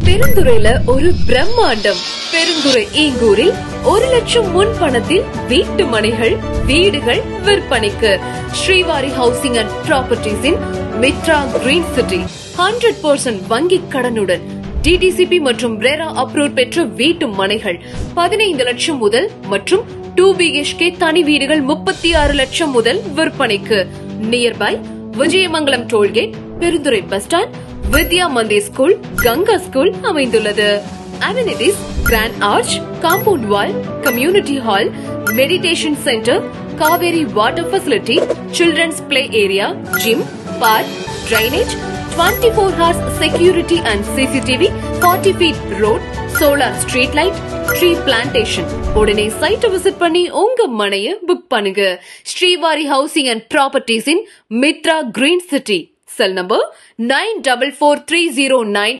பெருந்துறையில ஒரு பிரம்மாண்டம். பெருந்துறை ஈங்கூரில் 1 லட்சம் முன் பணத்தில் வீட்டு மனைகள், வீடுகள் விற்பனைக்கு. ஸ்ரீவாரி ஹவுசிங் அண்ட் ப்ராப்பர்ட்டிஸின் மித்ரா கிரீன் சிட்டி 100% வங்கி கடனுடன் டிடிசிபி மற்றும் ரெரா அப்ரூவ் பெற்ற வீட்டு மனைகள் 15 லட்சம் முதல் மற்றும் 2 BHK தனி வீடுகள் 36 லட்சம் முதல் விற்பனைக்கு. Nearby Vijayamangalam toll gate, Perundurai bus stand, Vidya Mandir school, Ganga school அமைந்துள்ளது. Amenities grand arch, compound wall, community hall, meditation centre, Kaveri water facility, children's play area, gym, park, drainage, 24 hours security and CCTV, 40 feet road, solar street light, tree plantation. உடனே site visit பண்ணி உங்க மனைய book பண்ணுங்க. Srivari housing and properties in Mithra green city. Cell number 944309